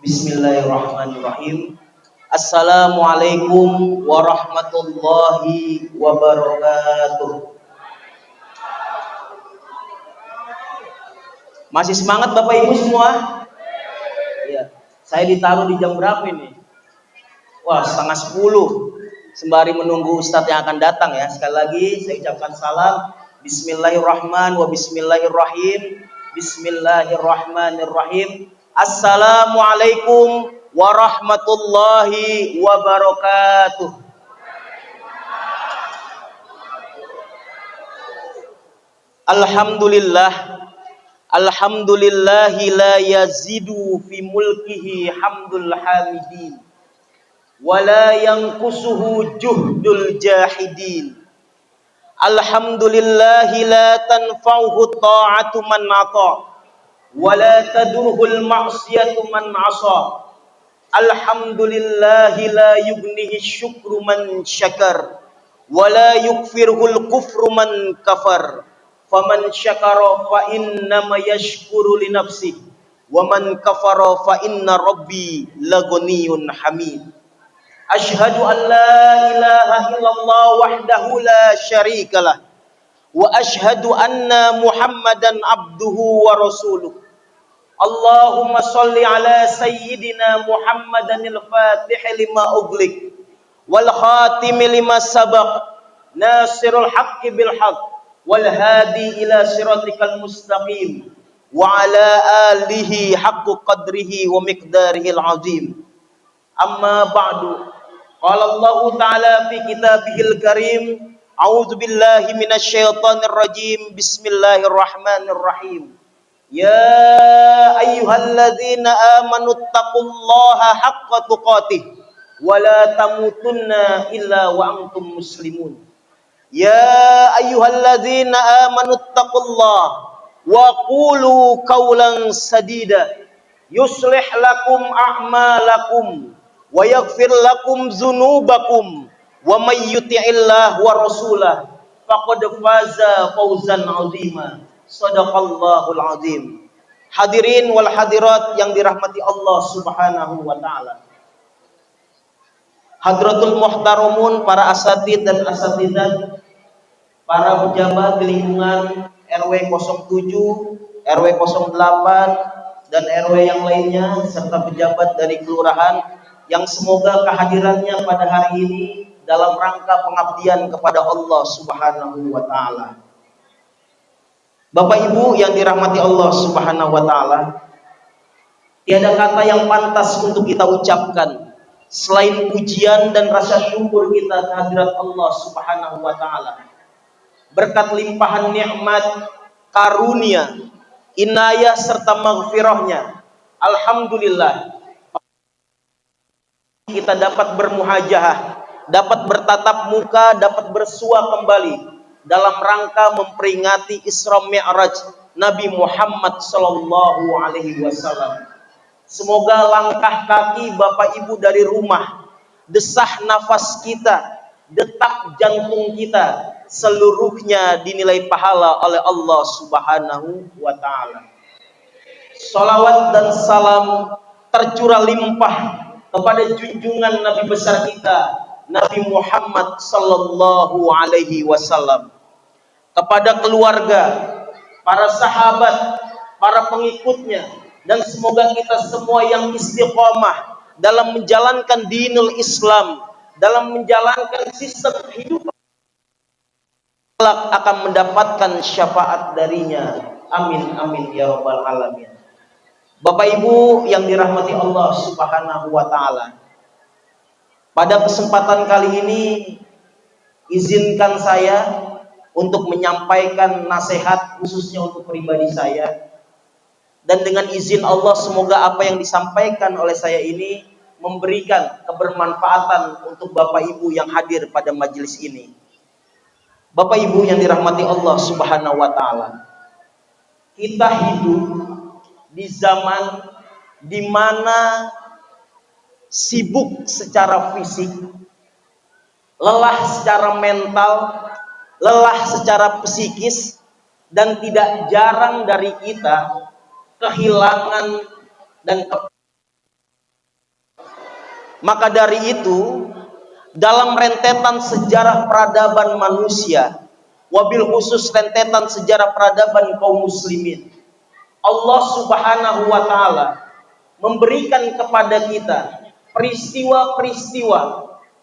Bismillahirrahmanirrahim. Assalamualaikum warahmatullahi wabarakatuh. Masih semangat Bapak Ibu semua? Iya. Saya ditaruh di jam berapa ini? Wah, setengah 10. Sembari menunggu Ustadz yang akan datang ya. Sekali lagi saya ucapkan salam. Bismillahirrahmanirrahim. Bismillahirrahmanirrahim. Assalamualaikum warahmatullahi wabarakatuh. Alhamdulillah. Alhamdulillahi la yazidu fi mulkihi hamdul hamidin wa la yanqusuhu juhdul jahidin. Alhamdulillahi la tanfa'uhu ta'atu man ata wa la tadurhul ma'siyatu man asa. Alhamdulillahi la yugnihi syukru man syakar wa la yukfirhul kufru man kafar. Faman syakara fa innama yashkuru li nafsihi wa man kafara fa inna rabbi laghaniyyun hamid. Asyhadu an la ilaha illallah wahdahu la syarikalah wa asyhadu anna Muhammadan abduhu wa rasuluh. Allahumma shalli ala sayyidina Muhammadanil fatih lima ughliq wal khatim lima sabaq nasirul haqqi bil haqq wal hadi ila siratikal mustaqim wa ala alihi haqqu qadrihi wa miqdarihil azim. Amma ba'du. Qala Allah Ta'ala fi kitabihil karim, a'udzu billahi minasy syaithanir rajim. Bismillahirrahmanirrahim. Ya ayyuhalladzina amanu taqullaha haqqa tuqatih wa la tamutunna illa wa antum muslimun. Ya ayyuhalladzina amanu taqullaha wa qulu qawlan sadida yuslih lakum a'malakum wa yaghfir lakum dzunubakum wa may yuti'illah wa rasulah faqad faza fawzan 'azima. Shadaqallahul 'azim. Hadirin wal hadirat yang dirahmati Allah Subhanahu wa taala. Hadratul muhtaramun, para asatid dan asatidat, para pejabat di lingkungan RW 07, RW 08 dan RW yang lainnya serta pejabat dari kelurahan yang semoga kehadirannya pada hari ini dalam rangka pengabdian kepada Allah Subhanahu wa taala. Bapak Ibu yang dirahmati Allah Subhanahu wa taala, tiada kata yang pantas untuk kita ucapkan selain pujian dan rasa syukur kita kehadirat Allah Subhanahu wa taala. Berkat limpahan nikmat, karunia, inayah serta maghfirahnya, alhamdulillah kita dapat bermuhajahah, dapat bertatap muka, dapat bersua kembali dalam rangka memperingati Isra Mi'raj Nabi Muhammad sallallahu alaihi wasallam. Semoga langkah kaki Bapak Ibu dari rumah, desah nafas kita, detak jantung kita seluruhnya dinilai pahala oleh Allah Subhanahu wa taala. Salawat dan salam tercurah limpah kepada junjungan Nabi besar kita Nabi Muhammad sallallahu alaihi wasallam, kepada keluarga, para sahabat, para pengikutnya, dan semoga kita semua yang istiqomah dalam menjalankan dinul Islam, dalam menjalankan sistem kehidupan akan mendapatkan syafaat darinya. Amin amin ya rabbal alamin. Bapak Ibu yang dirahmati Allah Subhanahu wa taala, pada kesempatan kali ini izinkan saya untuk menyampaikan nasihat khususnya untuk pribadi saya, dan dengan izin Allah semoga apa yang disampaikan oleh saya ini memberikan kebermanfaatan untuk Bapak Ibu yang hadir pada majelis ini. Bapak Ibu yang dirahmati Allah Subhanahu wa taala, kita hidup di zaman di mana sibuk secara fisik, lelah secara mental, lelah secara psikis, dan tidak jarang dari kita kehilangan dan Maka dari itu, dalam rentetan sejarah peradaban manusia, wabil khusus rentetan sejarah peradaban kaum muslimin, Allah Subhanahu wa taala memberikan kepada kita peristiwa-peristiwa,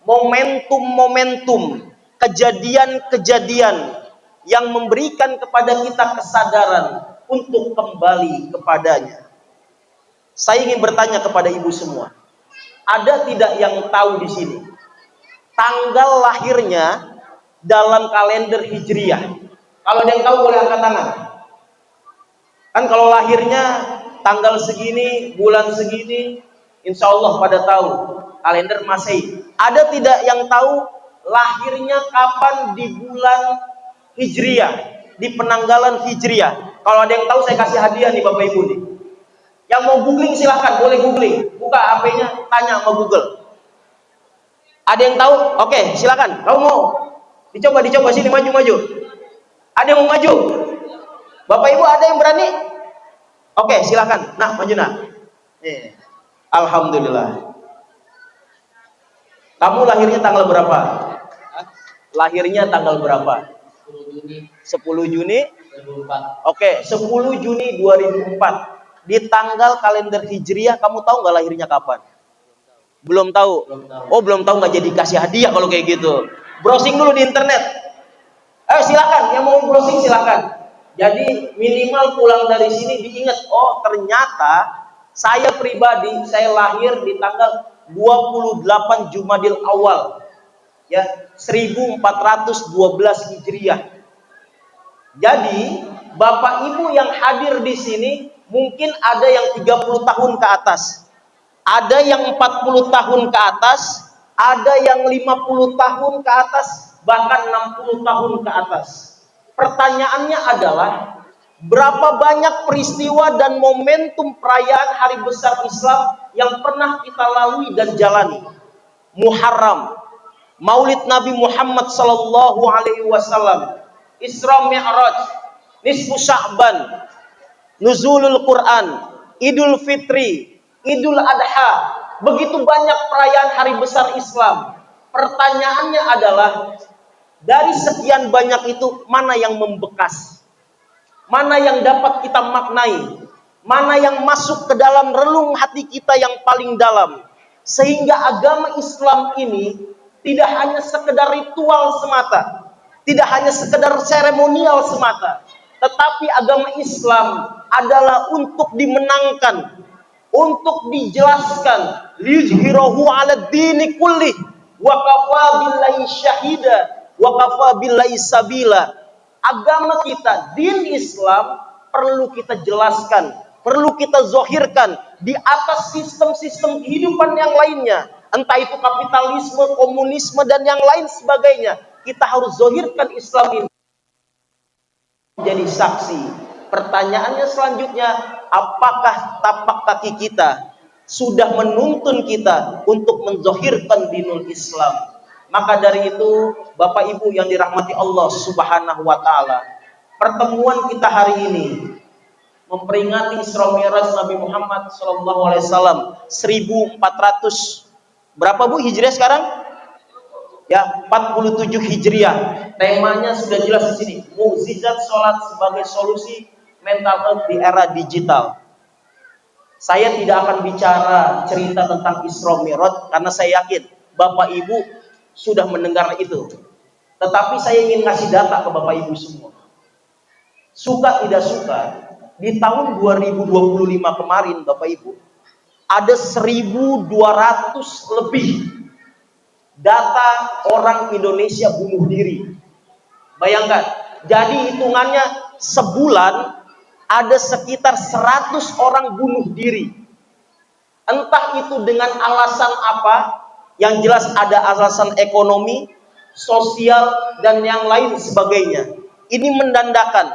momentum-momentum, kejadian-kejadian yang memberikan kepada kita kesadaran untuk kembali kepadanya. Saya ingin bertanya kepada ibu semua, ada tidak yang tahu di sini tanggal lahirnya dalam kalender Hijriah? Kalau ada yang tahu boleh angkat tangan. Kan kalau lahirnya tanggal segini, bulan segini, insya Allah pada tahu kalender Masehi. Ada tidak yang tahu lahirnya kapan di bulan Hijriah, di penanggalan Hijriah? Kalau ada yang tahu saya kasih hadiah nih Bapak Ibu nih. Yang mau googling silahkan, boleh googling. Buka HP-nya, tanya sama Google. Ada yang tahu? Oke, silakan. Kamu mau? Dicoba sini, maju. Ada yang mau maju? Bapak Ibu ada yang berani? Oke, silakan. Nah, maju nah. Alhamdulillah. Kamu lahirnya tanggal berapa? Lahirnya tanggal berapa? 10 Juni 2004. Oke, 10 Juni 2004. Di tanggal kalender Hijriah kamu tahu nggak lahirnya kapan? Belum tahu. Oh, belum tahu, nggak jadi kasih hadiah kalau kayak gitu. Browsing dulu di internet. Silakan, yang mau browsing silakan. Jadi minimal pulang dari sini diingat, oh ternyata saya pribadi saya lahir di tanggal 28 Jumadil Awal ya 1412 Hijriah. Jadi Bapak Ibu yang hadir di sini mungkin ada yang 30 tahun ke atas, ada yang 40 tahun ke atas, ada yang 50 tahun ke atas, bahkan 60 tahun ke atas. Pertanyaannya adalah, berapa banyak peristiwa dan momentum perayaan hari besar Islam yang pernah kita lalui dan jalani? Muharram, Maulid Nabi Muhammad sallallahu alaihi wasallam, Isra Mi'raj, Nisfu Sya'ban, Nuzulul Quran, Idul Fitri, Idul Adha. Begitu banyak perayaan hari besar Islam. Pertanyaannya adalah, dari sekian banyak itu mana yang membekas? Mana yang dapat kita maknai? Mana yang masuk ke dalam relung hati kita yang paling dalam? Sehingga agama Islam ini tidak hanya sekedar ritual semata, tidak hanya sekedar seremonial semata, tetapi agama Islam adalah untuk dimenangkan, untuk dijelaskan. Liyuzhirahu 'ala dini kulli wa kafa billahi syahida wa kafa billahi sabila. Agama kita, din Islam, perlu kita jelaskan, perlu kita zohirkan di atas sistem-sistem kehidupan yang lainnya, entah itu kapitalisme, komunisme, dan yang lain sebagainya. Kita harus zohirkan Islam ini menjadi saksi. Pertanyaannya selanjutnya, apakah tapak kaki kita sudah menuntun kita untuk menzohirkan dinul Islam? Maka dari itu, Bapak Ibu yang dirahmati Allah Subhanahu wa taala, pertemuan kita hari ini memperingati Isra Mi'raj Nabi Muhammad sallallahu alaihi wasallam 1400 berapa Bu Hijriah sekarang? Ya, 47 Hijriah. Temanya sudah jelas di sini. Mukjizat salat sebagai solusi mental health di era digital. Saya tidak akan bicara cerita tentang Isra Mi'raj karena saya yakin Bapak Ibu sudah mendengar itu. Tetapi saya ingin ngasih data ke Bapak Ibu semua. Suka tidak suka, di tahun 2025 kemarin Bapak Ibu, ada 1.200 lebih data orang Indonesia bunuh diri. Bayangkan, jadi hitungannya sebulan ada sekitar 100 orang bunuh diri. Entah itu dengan alasan apa, yang jelas ada alasan ekonomi, sosial, dan yang lain sebagainya. Ini menandakan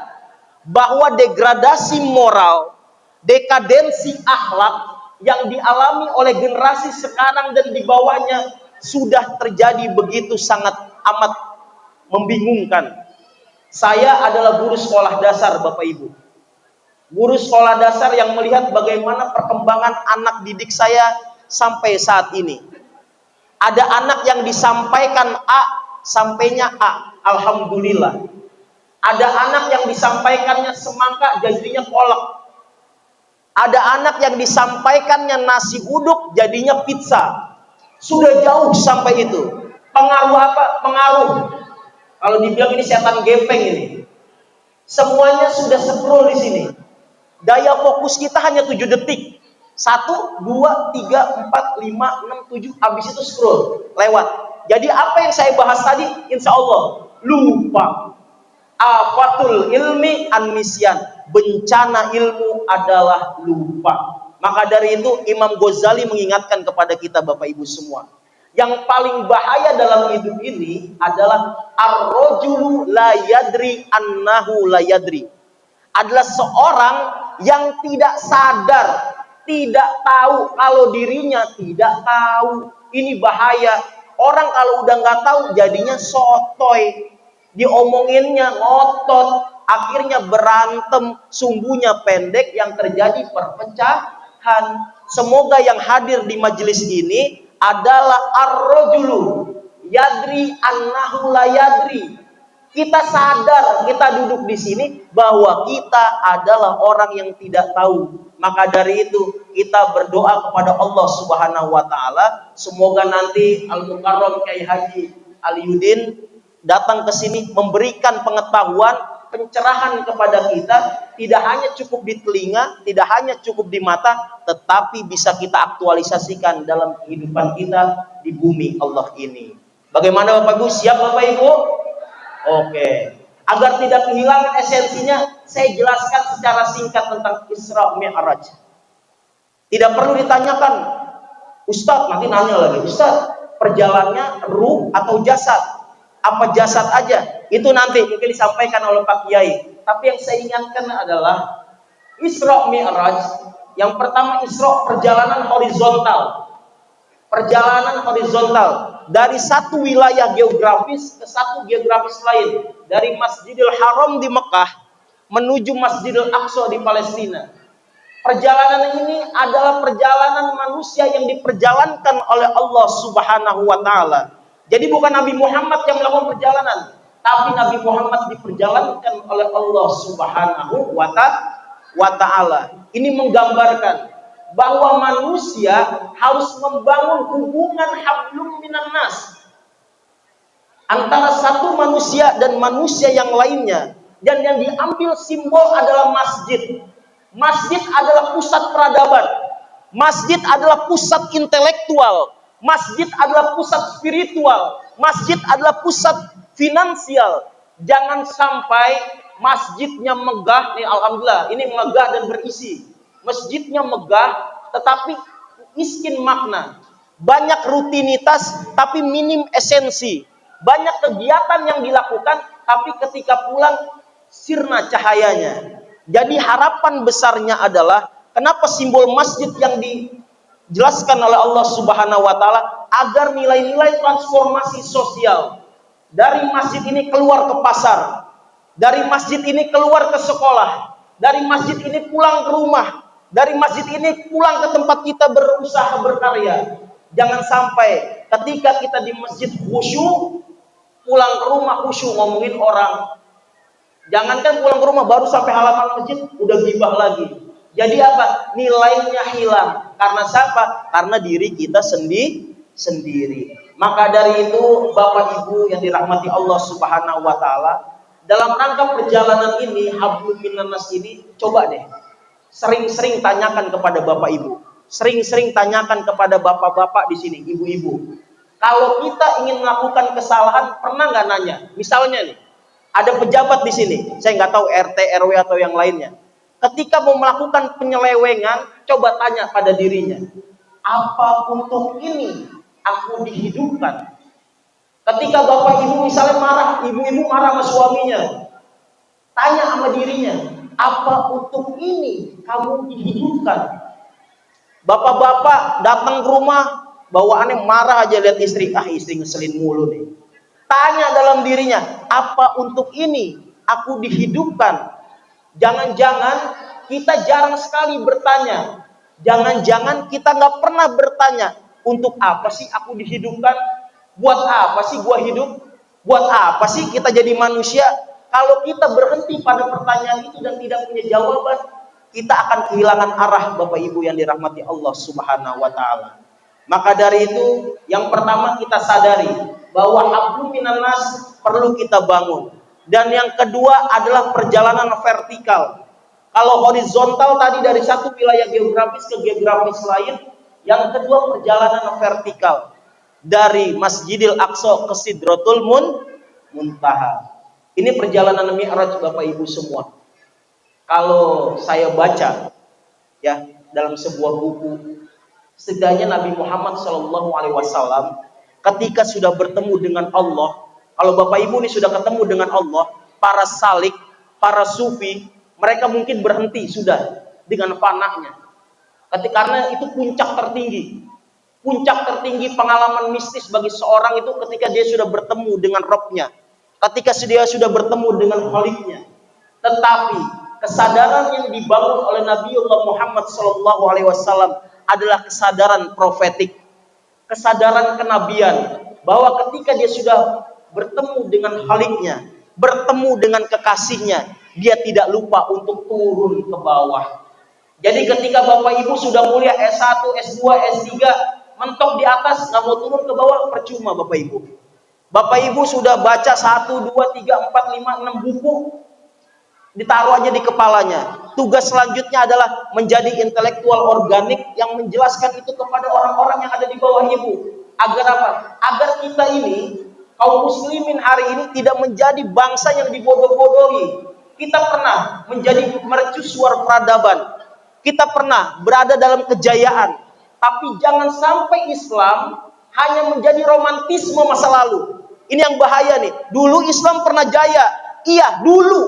bahwa degradasi moral, dekadensi akhlak yang dialami oleh generasi sekarang dan di bawahnya sudah terjadi begitu sangat amat membingungkan. Saya adalah guru sekolah dasar Bapak Ibu. Guru sekolah dasar yang melihat bagaimana perkembangan anak didik saya sampai saat ini. Ada anak yang disampaikan A, sampainya A, alhamdulillah. Ada anak yang disampaikannya semangka, jadinya kolak. Ada anak yang disampaikannya nasi uduk, jadinya pizza. Sudah jauh sampai itu. Pengaruh apa? Pengaruh. Kalau dibilang ini setan gepeng ini. Semuanya sudah scroll di sini. Daya fokus kita hanya 7 detik. 1, 2, 3, 4, 5, 6, 7. Habis itu scroll. Lewat. Jadi apa yang saya bahas tadi, insya Allah lupa. Afatul ilmi an-nisyan. Bencana ilmu adalah lupa. Maka dari itu Imam Ghazali mengingatkan kepada kita Bapak Ibu semua. Yang paling bahaya dalam hidup ini adalah ar-rajulu la yadri annahu la yadri. Adalah seorang yang tidak sadar, tidak tahu kalau dirinya tidak tahu. Ini bahaya. Orang kalau udah nggak tahu jadinya sotoy, diomonginnya ngotot, akhirnya berantem, sumbunya pendek, yang terjadi perpecahan. Semoga yang hadir di majelis ini adalah ar-rajulu yadri annahu la yadri. Kita sadar, kita duduk di sini bahwa kita adalah orang yang tidak tahu. Maka dari itu kita berdoa kepada Allah Subhanahu wa taala, semoga nanti Al-Mukarram Kyai Haji Aliuddin datang ke sini memberikan pengetahuan, pencerahan kepada kita, tidak hanya cukup di telinga, tidak hanya cukup di mata, tetapi bisa kita aktualisasikan dalam kehidupan kita di bumi Allah ini. Bagaimana Bapak Ibu? Siap Bapak Ibu? Oke. Agar tidak kehilangan esensinya, saya jelaskan secara singkat tentang Isra Mi'raj. Tidak perlu ditanyakan, Ustadz, nanti nanya lagi, Ustadz, perjalanannya ruh atau jasad? Apa jasad aja? Itu nanti mungkin disampaikan oleh Pak Kiai. Tapi yang saya ingatkan adalah Isra Mi'raj. Yang pertama, Isra perjalanan horizontal. Perjalanan horizontal dari satu wilayah geografis ke satu geografis lain, dari Masjidil Haram di Mekah menuju Masjidil Aqsa di Palestina. Perjalanan ini adalah perjalanan manusia yang diperjalankan oleh Allah Subhanahu wa taala. Jadi bukan Nabi Muhammad yang melakukan perjalanan, tapi Nabi Muhammad diperjalankan oleh Allah Subhanahu wa taala. Ini menggambarkan bahwa manusia harus membangun hubungan hablum minan nas antara satu manusia dan manusia yang lainnya, dan yang diambil simbol adalah masjid. Masjid adalah pusat peradaban, masjid adalah pusat intelektual, masjid adalah pusat spiritual, masjid adalah pusat finansial. Jangan sampai masjidnya megah nih, alhamdulillah ini megah dan berisi. Masjidnya megah tetapi miskin makna. Banyak rutinitas tapi minim esensi. Banyak kegiatan yang dilakukan tapi ketika pulang sirna cahayanya. Jadi harapan besarnya adalah kenapa simbol masjid yang dijelaskan oleh Allah Subhanahu wa taala, agar nilai-nilai transformasi sosial dari masjid ini keluar ke pasar, dari masjid ini keluar ke sekolah, dari masjid ini pulang ke rumah, dari masjid ini pulang ke tempat kita berusaha berkarya. Jangan sampai ketika kita di masjid khusyuk, pulang ke rumah khusyuk ngomongin orang. Jangankan pulang ke rumah, baru sampai halaman masjid udah gibah lagi. Jadi apa? Nilainya hilang. Karena siapa? Karena diri kita sendiri. Maka dari itu Bapak Ibu yang dirahmati Allah Subhanahu wa taala, dalam rangka perjalanan ini, hablum minan nas ini, coba deh sering-sering tanyakan kepada Bapak Ibu. Sering-sering tanyakan kepada bapak-bapak di sini, ibu-ibu. Kalau kita ingin melakukan kesalahan, pernah nggak nanya? Misalnya nih, ada pejabat di sini, saya nggak tahu RT, RW atau yang lainnya. Ketika mau melakukan penyelewengan, coba tanya pada dirinya, apa untuk ini aku dihidupkan? Ketika bapak ibu misalnya marah, ibu-ibu marah sama suaminya, tanya sama dirinya, apa untuk ini kamu dihidupkan? Bapak-bapak datang ke rumah, bawaannya marah aja lihat istri, istri ngeselin mulu nih. Tanya dalam dirinya, apa untuk ini aku dihidupkan? Jangan-jangan kita jarang sekali bertanya. Jangan-jangan kita nggak pernah bertanya, Untuk apa sih aku dihidupkan? Buat apa sih gua hidup? Buat apa sih kita jadi manusia? Kalau kita berhenti pada pertanyaan itu dan tidak punya jawaban, kita akan kehilangan arah, Bapak Ibu yang dirahmati Allah Subhanahu wa taala. Maka dari itu, yang pertama kita sadari bahwa hablum minan nas perlu kita bangun. Dan yang kedua adalah perjalanan vertikal. Kalau horizontal tadi dari satu wilayah geografis ke geografis lain, yang kedua perjalanan vertikal dari Masjidil Aqsa ke Sidratul Muntaha. Ini perjalanan Mi'raj, Bapak Ibu semua. Kalau saya baca ya dalam sebuah buku, setidaknya Nabi Muhammad SAW ketika sudah bertemu dengan Allah, kalau Bapak Ibu ini sudah ketemu dengan Allah, para salik, para sufi, mereka mungkin berhenti sudah dengan fananya. Karena itu puncak tertinggi. Puncak tertinggi pengalaman mistis bagi seorang itu ketika dia sudah bertemu dengan Rabb-nya, ketika dia sudah bertemu dengan Khalik-nya. Tetapi kesadaran yang dibangun oleh Nabiullah Muhammad SAW adalah kesadaran profetik, kesadaran kenabian, bahwa ketika dia sudah bertemu dengan Khalik-nya, bertemu dengan kekasihnya, dia tidak lupa untuk turun ke bawah. Jadi ketika Bapak Ibu sudah kuliah S1, S2, S3, mentok di atas, nggak mau turun ke bawah, percuma Bapak Ibu. Bapak Ibu sudah baca 1, 2, 3, 4, 5, 6 buku, ditaruh aja di kepalanya. Tugas selanjutnya adalah menjadi intelektual organik yang menjelaskan itu kepada orang-orang yang ada di bawah Ibu. Agar apa? Agar kita ini, kaum muslimin hari ini tidak menjadi bangsa yang dibodoh-bodohi. Kita pernah menjadi mercusuar peradaban. Kita pernah berada dalam kejayaan. Tapi jangan sampai Islam hanya menjadi romantisme masa lalu. Ini yang bahaya nih. Dulu Islam pernah jaya. Iya, dulu.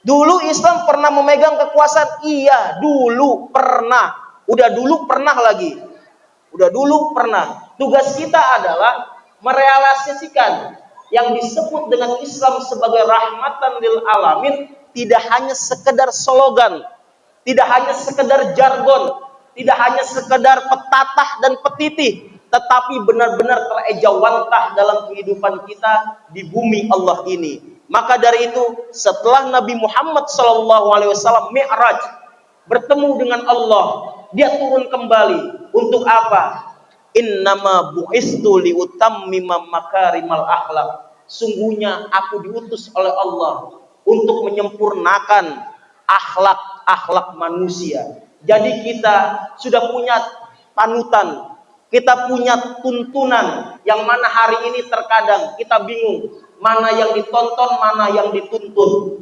Dulu Islam pernah memegang kekuasaan. Iya, dulu pernah. Udah dulu pernah lagi. Udah dulu pernah. Tugas kita adalah merealisasikan yang disebut dengan Islam sebagai rahmatan lil alamin tidak hanya sekedar slogan, tidak hanya sekedar jargon, tidak hanya sekedar petatah dan petitih, tetapi benar-benar terejawantah dalam kehidupan kita di bumi Allah ini. Maka dari itu, setelah Nabi Muhammad SAW Mi'raj, bertemu dengan Allah, dia turun kembali. Untuk apa? Innama bu'istu liutammima makarimal akhlak. Sungguhnya aku diutus oleh Allah untuk menyempurnakan akhlak manusia. Jadi kita sudah punya panutan, kita punya tuntunan, yang mana hari ini terkadang kita bingung mana yang ditonton, mana yang dituntun.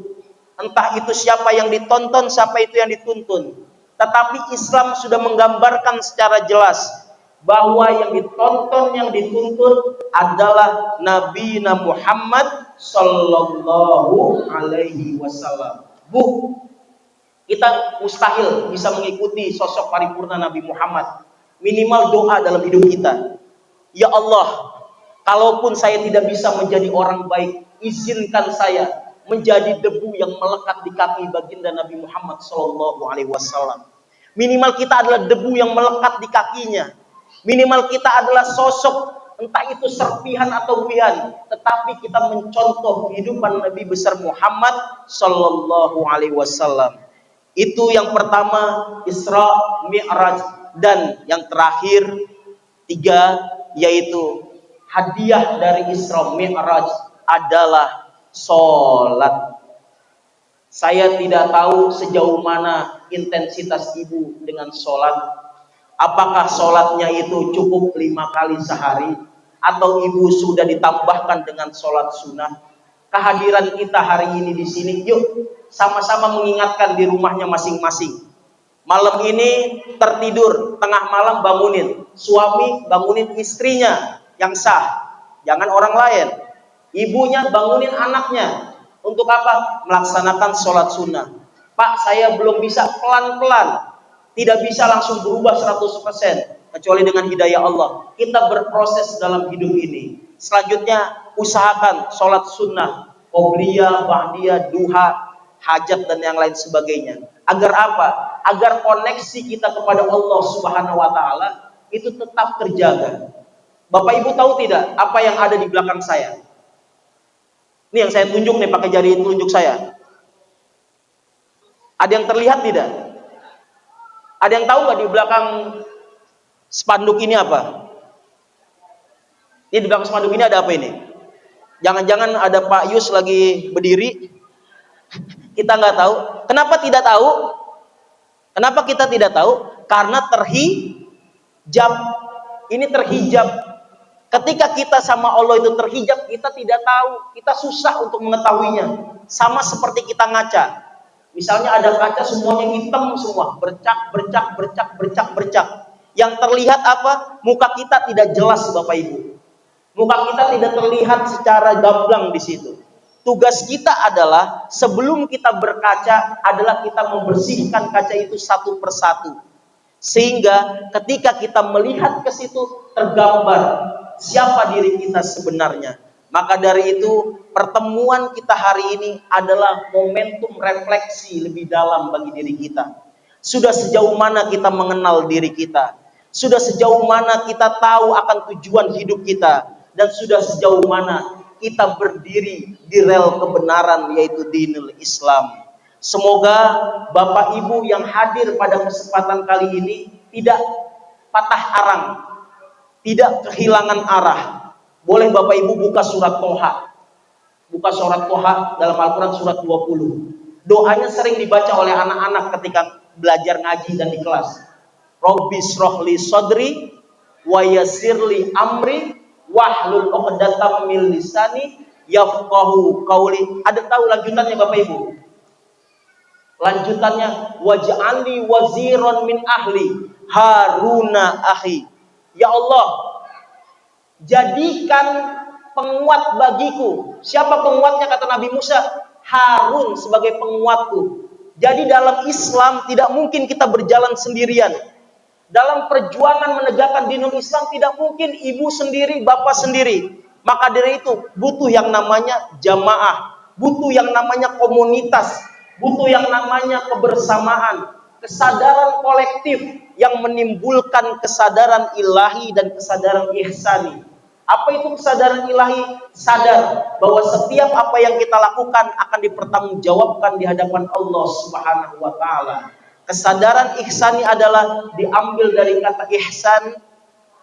Entah itu siapa yang ditonton, siapa itu yang dituntun. Tetapi Islam sudah menggambarkan secara jelas bahwa yang ditonton, yang dituntun adalah Nabi Muhammad Sallallahu Alaihi Wasallam. Kita mustahil bisa mengikuti sosok paripurna Nabi Muhammad. Minimal doa dalam hidup kita. Ya Allah, kalaupun saya tidak bisa menjadi orang baik, izinkan saya menjadi debu yang melekat di kaki baginda Nabi Muhammad Sallallahu Alaihi Wasallam. Minimal kita adalah debu yang melekat di kakinya. Minimal kita adalah sosok, entah itu serpihan atau buihan, tetapi kita mencontoh kehidupan Nabi besar Muhammad Sallallahu Alaihi Wasallam. Itu yang pertama, Isra Mi'raj. Dan yang terakhir, 3, yaitu hadiah dari Isra Mi'raj adalah sholat. Saya tidak tahu sejauh mana intensitas ibu dengan sholat. Apakah sholatnya itu cukup 5 kali sehari, atau ibu sudah ditambahkan dengan sholat sunnah? Kehadiran kita hari ini di sini, yuk sama-sama mengingatkan di rumahnya masing-masing. Malam ini tertidur, tengah malam bangunin suami, bangunin istrinya yang sah, jangan orang lain. Ibunya bangunin anaknya. Untuk apa? Melaksanakan sholat sunnah. Pak, saya belum bisa, pelan-pelan. Tidak bisa langsung berubah 100%, kecuali dengan hidayah Allah. Kita berproses dalam hidup ini. Selanjutnya, usahakan sholat sunnah, qobliyah, ba'diyah, duha, hajat dan yang lain sebagainya. Agar apa? Agar koneksi kita kepada Allah Subhanahu wa taala itu tetap terjaga. Bapak Ibu tahu tidak apa yang ada di belakang saya? Ini yang saya tunjuk nih pakai jari telunjuk saya. Ada yang terlihat tidak? Ada yang tahu nggak di belakang spanduk ini apa? Ini di belakang spanduk ini ada apa ini? Jangan-jangan ada Pak Yus lagi berdiri. Kita nggak tahu. Kenapa tidak tahu? Kenapa kita tidak tahu? Karena terhijab. Ini terhijab. Ketika kita sama Allah itu terhijab, kita tidak tahu. Kita susah untuk mengetahuinya. Sama seperti kita ngaca. Misalnya ada kaca semuanya hitam semua, bercak, bercak, bercak, bercak, bercak. Yang terlihat apa? Muka kita tidak jelas, Bapak Ibu. Muka kita tidak terlihat secara gamblang di situ. Tugas kita adalah sebelum kita berkaca adalah kita membersihkan kaca itu satu persatu. Sehingga ketika kita melihat ke situ tergambar siapa diri kita sebenarnya. Maka dari itu pertemuan kita hari ini adalah momentum refleksi lebih dalam bagi diri kita. Sudah sejauh mana kita mengenal diri kita? Sudah sejauh mana kita tahu akan tujuan hidup kita? Dan sudah sejauh mana kita berdiri di rel kebenaran yaitu dinul Islam. Semoga Bapak Ibu yang hadir pada kesempatan kali ini tidak patah arang, tidak kehilangan arah. Boleh Bapak Ibu buka surat Toha. Buka surat Toha dalam Al-Quran surat 20. Doanya sering dibaca oleh anak-anak ketika belajar ngaji dan di kelas. Rabbi srohli sodri wa yassirli amri wahlul 'uqdatam min lisani yafqahu qauli. Ada tahu lanjutannya Bapak Ibu? Lanjutannya waj'alni waziran min ahli Haruna akhi. Ya Allah, jadikan penguat bagiku. Siapa penguatnya kata Nabi Musa? Harun sebagai penguatku. Jadi dalam Islam tidak mungkin kita berjalan sendirian. Dalam perjuangan menegakkan dinul Islam tidak mungkin ibu sendiri, bapak sendiri. Maka dari itu butuh yang namanya jamaah, butuh yang namanya komunitas, butuh yang namanya kebersamaan, kesadaran kolektif yang menimbulkan kesadaran ilahi dan kesadaran ihsani. Apa itu kesadaran ilahi? Sadar bahwa setiap apa yang kita lakukan akan dipertanggungjawabkan di hadapan Allah Subhanahu wa taala. Kesadaran ihsani adalah diambil dari kata ihsan,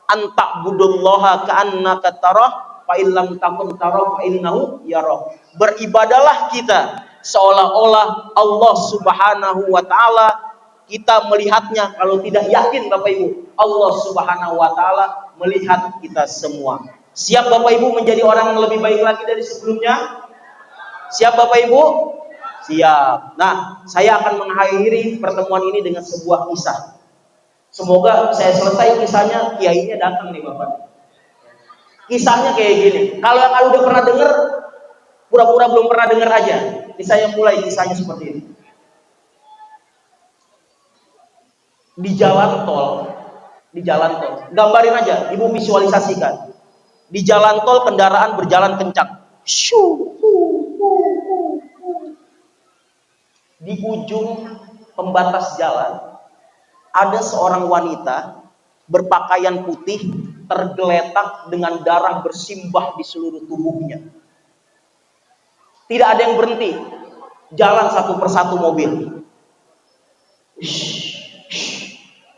anta'budullaha ka'annaka tarah fa illam takun tarah fa innahu yarah. Beribadahlah kita seolah-olah Allah Subhanahu wa taala kita melihatnya. Kalau tidak yakin Bapak Ibu, Allah Subhanahu wa taala melihat kita semua. Siap Bapak Ibu menjadi orang yang lebih baik lagi dari sebelumnya? Siap Bapak Ibu? Siap. Nah, saya akan mengakhiri pertemuan ini dengan sebuah kisah. Semoga saya selesai kisahnya, kiainya datang nih Bapak. Kisahnya kayak gini. Kalau yang udah pernah dengar, pura-pura belum pernah dengar aja. Ini saya mulai kisahnya seperti ini. Di jalan tol, gambarin aja, Ibu visualisasikan. Di jalan tol kendaraan berjalan kencang. Di ujung pembatas jalan ada seorang wanita berpakaian putih tergeletak dengan darah bersimbah di seluruh tubuhnya. Tidak ada yang berhenti. Jalan satu persatu mobil.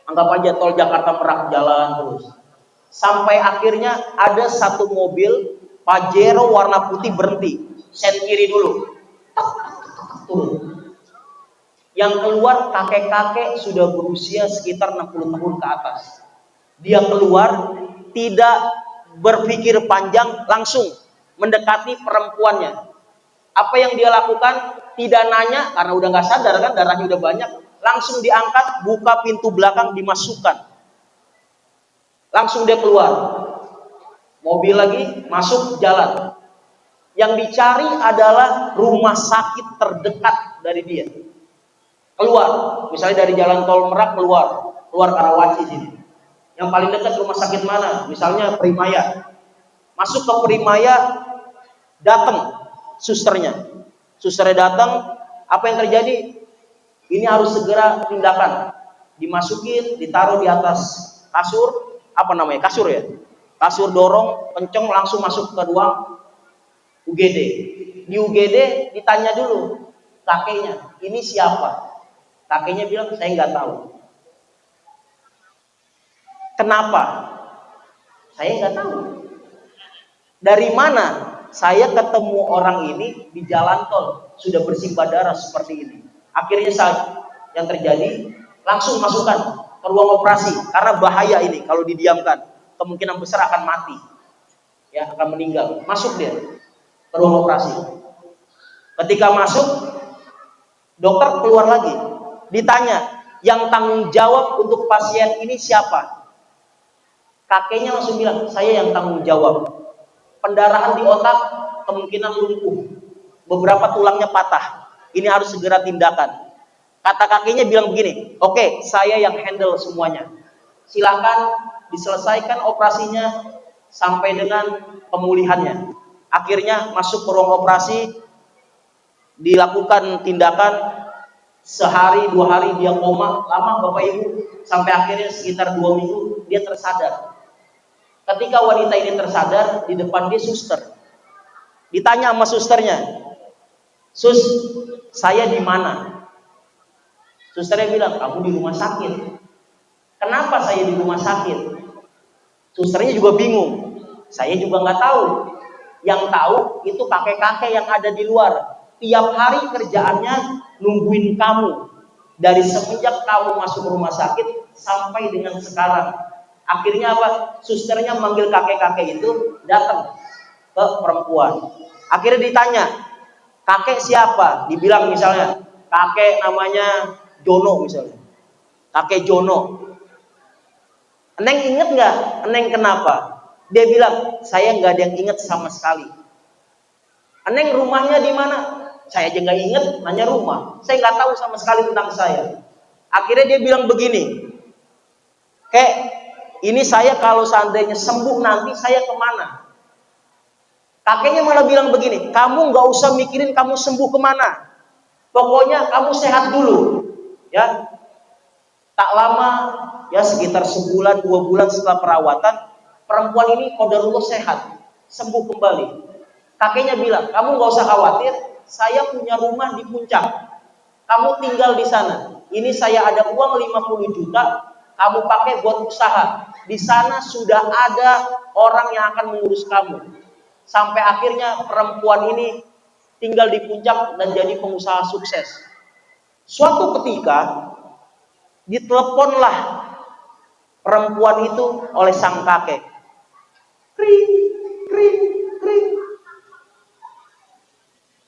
Anggap aja tol Jakarta Merak jalan terus. Sampai akhirnya ada satu mobil Pajero warna putih berhenti. Sen kiri dulu. Turun. Yang keluar kakek-kakek sudah berusia sekitar 60 tahun ke atas. Dia keluar tidak berpikir panjang, langsung mendekati perempuannya. Apa yang dia lakukan? Tidak nanya, karena udah gak sadar kan, darahnya udah banyak. Langsung diangkat, buka pintu belakang, dimasukkan. Langsung dia keluar. Mobil lagi, masuk jalan. Yang dicari adalah rumah sakit terdekat dari dia. Keluar, misalnya dari jalan tol Merak keluar Karawaci sini. Yang paling dekat rumah sakit mana? Misalnya Primaya. Masuk ke Primaya, datang susternya. Susternya datang, apa yang terjadi? Ini harus segera tindakan. Dimasukin, ditaruh di atas kasur, apa namanya, kasur ya, kasur dorong kenceng langsung masuk ke ruang UGD. Di UGD ditanya dulu kakeknya, ini siapa? Kakeknya bilang saya nggak tahu. Kenapa? Saya nggak tahu. Dari mana? Saya ketemu orang ini di jalan tol, sudah bersimbah darah seperti ini. Akhirnya yang terjadi langsung masukkan ke ruang operasi karena bahaya ini kalau didiamkan, kemungkinan besar akan mati, ya akan meninggal. Masuk dia ke ruang operasi. Ketika masuk, dokter keluar lagi, ditanya yang tanggung jawab untuk pasien ini siapa? Kakeknya langsung bilang saya yang tanggung jawab. Pendarahan di otak kemungkinan lumpuh, beberapa tulangnya patah. Ini harus segera tindakan. Kata kakeknya bilang begini, oke, saya yang handle semuanya. Silakan diselesaikan operasinya sampai dengan pemulihannya. Akhirnya masuk ke ruang operasi, dilakukan tindakan. Sehari 2 hari dia koma, lama Bapak Ibu, sampai akhirnya sekitar 2 minggu dia tersadar. Ketika wanita ini tersadar, di depan dia suster. Ditanya sama susternya, "Sus, saya di mana?" Susternya bilang, "Kamu di rumah sakit." "Kenapa saya di rumah sakit?" Susternya juga bingung. "Saya juga nggak tahu. Yang tahu itu kakek-kakek yang ada di luar. Tiap hari kerjaannya nungguin kamu. Dari semenjak kamu masuk rumah sakit sampai dengan sekarang." Akhirnya apa? Susternya manggil kakek-kakek itu datang ke perempuan. Akhirnya ditanya, "Kakek siapa?" Dibilang misalnya, "Kakek namanya Jono," misalnya. "Kakek Jono. Eneng inget nggak? Eneng kenapa?" Dia bilang, "Saya nggak ada yang inget sama sekali." "Eneng rumahnya di mana?" "Saya aja nggak inget, nanya rumah. Saya nggak tahu sama sekali tentang saya." Akhirnya dia bilang begini, "Kek, ini saya kalau seandainya sembuh nanti saya kemana?" Kakeknya malah bilang begini, "Kamu nggak usah mikirin kamu sembuh kemana. Pokoknya kamu sehat dulu." Ya, tak lama, ya sekitar sebulan 2 bulan setelah perawatan, perempuan ini qadarullah sehat, sembuh kembali. Kakeknya bilang, "Kamu nggak usah khawatir, saya punya rumah di puncak. Kamu tinggal di sana. Ini saya ada uang 50 juta. Kamu pakai buat usaha. Di sana sudah ada orang yang akan mengurus kamu." Sampai akhirnya perempuan ini tinggal di puncak dan jadi pengusaha sukses. Suatu ketika diteleponlah perempuan itu oleh sang kakek. Kring, kring, kring.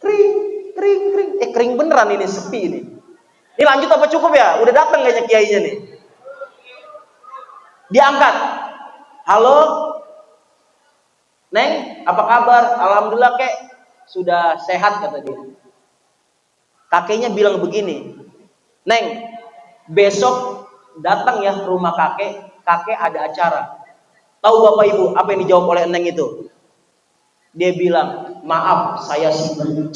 Kring, kring, kring. Kring beneran ini, sepi ini. Ini lanjut apa cukup ya? Udah datang kayaknya kiainya nih. Diangkat. "Halo, Neng, apa kabar?" "Alhamdulillah kek, sudah sehat," kata dia. Kakeknya bilang begini, "Neng, besok datang ya ke rumah kakek, kakek ada acara." Tahu Bapak Ibu apa yang dijawab oleh Neng itu? Dia bilang, "Maaf, saya sibuk."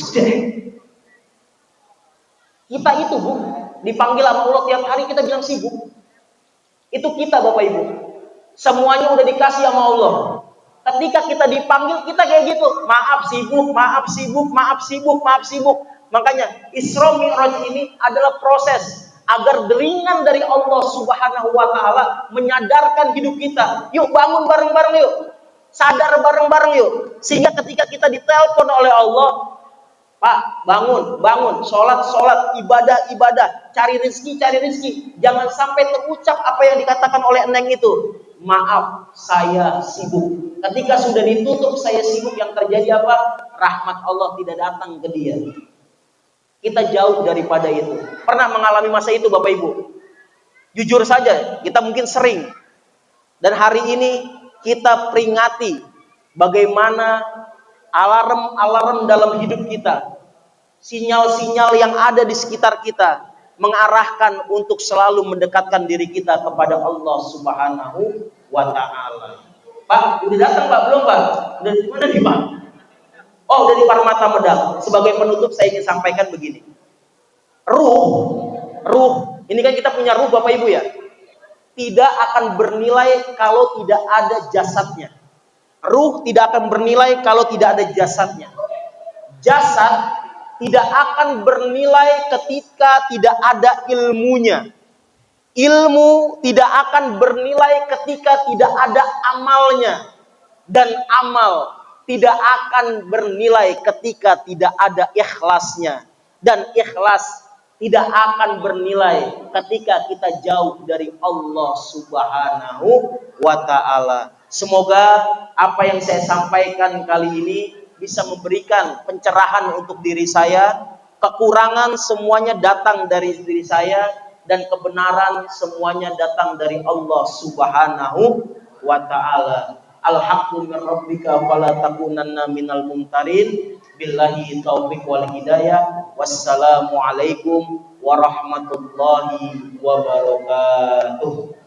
Kita itu Bu, dipanggil sama Allah tiap hari kita bilang sibuk. Itu kita Bapak Ibu. Semuanya udah dikasih sama Allah. Ketika kita dipanggil, kita kayak gitu. Maaf sibuk, maaf sibuk, maaf sibuk, maaf sibuk. Makanya Isra Mi'raj ini adalah proses agar deringan dari Allah Subhanahu wa taala menyadarkan hidup kita. Yuk bangun bareng-bareng yuk. Sadar bareng-bareng yuk. Sehingga ketika kita ditelepon oleh Allah, "Pak, bangun, bangun, sholat, ibadah, cari rezeki. Jangan sampai terucap apa yang dikatakan oleh Neng itu. Maaf, saya sibuk." Ketika sudah ditutup saya sibuk, yang terjadi apa? Rahmat Allah tidak datang ke dia. Kita jauh daripada itu. Pernah mengalami masa itu Bapak Ibu? Jujur saja, kita mungkin sering. Dan hari ini kita peringati bagaimana alarm-alarm dalam hidup kita, sinyal-sinyal yang ada di sekitar kita mengarahkan untuk selalu mendekatkan diri kita kepada Allah Subhanahu wa taala. "Pak, udah datang Pak? Belum Pak?" "Udah di mana nih Pak?" "Oh, udah di Permata Medang." Sebagai penutup saya ingin sampaikan begini. Ruh, ini kan kita punya ruh Bapak Ibu ya. tidak akan bernilai kalau tidak ada jasadnya. Ruh tidak akan bernilai kalau tidak ada jasadnya. Jasad tidak akan bernilai ketika tidak ada ilmunya. Ilmu tidak akan bernilai ketika tidak ada amalnya. Dan amal tidak akan bernilai ketika tidak ada ikhlasnya. Dan ikhlas tidak akan bernilai ketika kita jauh dari Allah Subhanahu wa ta'ala. Semoga apa yang saya sampaikan kali ini bisa memberikan pencerahan untuk diri saya. Kekurangan semuanya datang dari diri saya, dan kebenaran semuanya datang dari Allah Subhanahu wa ta'ala. Al-haqqu min rabbika fala takunanna minal mumtarin. Billahi taufiq wal hidayah. Wassalamu alaikum warahmatullahi wabarakatuh.